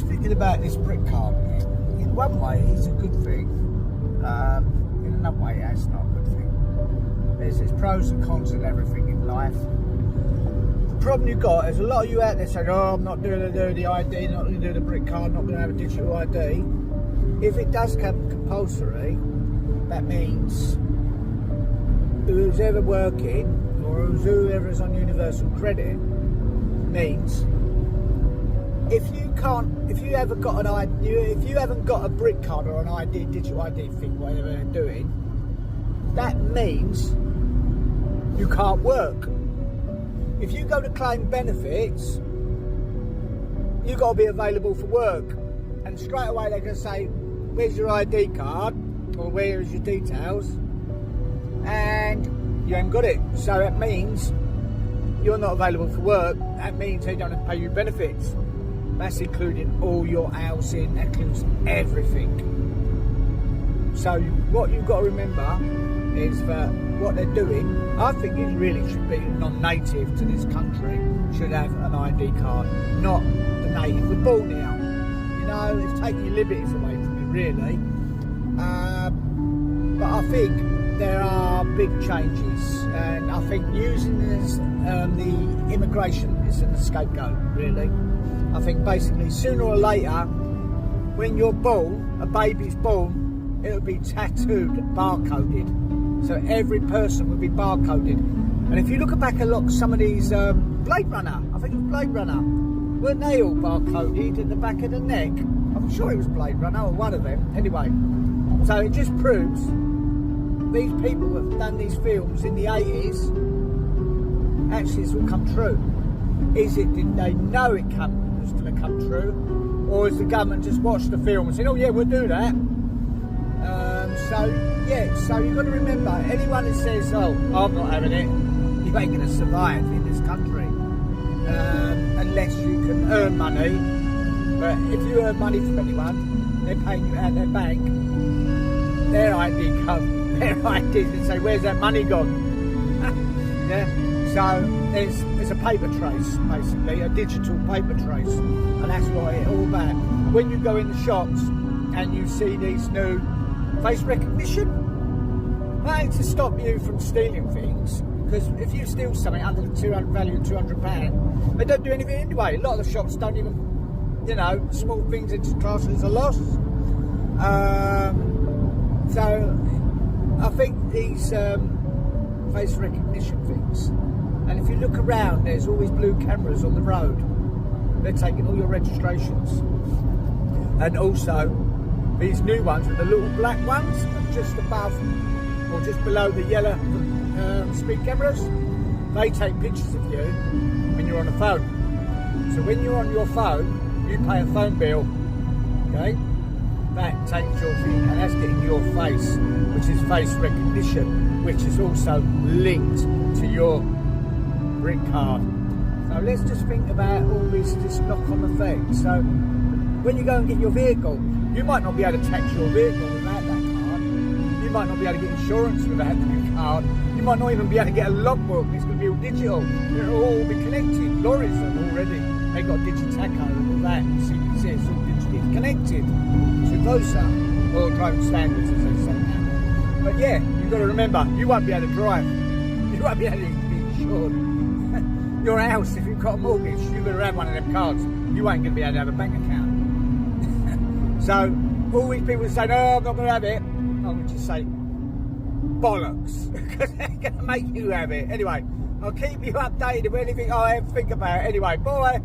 thinking about this Britcard. In one way, it's a good thing. In another way, it's not a good thing. There's pros and cons and everything in life. The problem you've got is a lot of you out there saying, oh, I'm not going to do the ID, not going to do the Britcard, not going to have a digital ID. If it does come compulsory, that means who's ever working or whoever's on universal credit means if you haven't got an ID, if you haven't got a Britcard or an ID, digital ID thing, whatever they're doing, that means you can't work. If you go to claim benefits, you've got to be available for work, and straight away they're going to say, where's your ID card, or where is your details, and you haven't got it. So that means you're not available for work. That means they don't have to pay you benefits. That's including all your housing, that includes everything. So what you've got to remember is that what they're doing, I think it really should be non-native to this country should have an ID card, not the native. We're born here. You know, it's taking your liberties away from you, really. But I think there are big changes, and I think using this, the immigration is a scapegoat, really. I think basically sooner or later, when you're born, a baby's born, it'll be tattooed, barcoded. So every person will be barcoded. And if you look back a lot, some of these Blade Runner, I think it was Blade Runner, weren't they all barcoded at the back of the neck? I'm sure it was Blade Runner or one of them. Anyway, so it just proves these people that have done these films in the 80s, actually it's all come true. Is it, did they know it was going to come true? Or has the government just watched the film and said, oh yeah, we'll do that? So you've got to remember, anyone that says, oh, I'm not having it, you ain't going to survive in this country. Unless you can earn money. But if you earn money from anyone, they're paying you out their bank, their ID card, their ID, and say, where's that money gone? Yeah. So there's a paper trace, basically, a digital paper trace, and that's what it's all about. When you go in the shops and you see these new face recognition, that ain't to stop you from stealing things, because if you steal something under the value of £200, they don't do anything anyway. A lot of the shops don't even, you know, small things into class as a loss. So I think these face recognition things, and if you look around, there's always blue cameras on the road. They're taking all your registrations. And also, these new ones with the little black ones, just above or just below the yellow speed cameras, they take pictures of you when you're on a phone. So when you're on your phone, you pay a phone bill, okay? That takes your thing, and that's getting your face, which is face recognition, which is also linked to your Britcard. So let's just think about all this knock-on effect. So when you go and get your vehicle, you might not be able to tax your vehicle without that card. You might not be able to get insurance without that card. You might not even be able to get a logbook. It's going to be all digital. It'll all be connected. Lorries have already. They got Digitaco and all that. CPC, it's all digitally connected to VOSA, or driving standards, as they say now. But yeah, you've got to remember, you won't be able to drive. You won't be able to be insured. Your house, if you've got a mortgage, you've got to have one of them cards. You ain't going to be able to have a bank account. So, all these people say, no, I'm not going to have it. I would just say, bollocks. Because they're going to make you have it. Anyway, I'll keep you updated with anything I ever think about. Anyway, bye.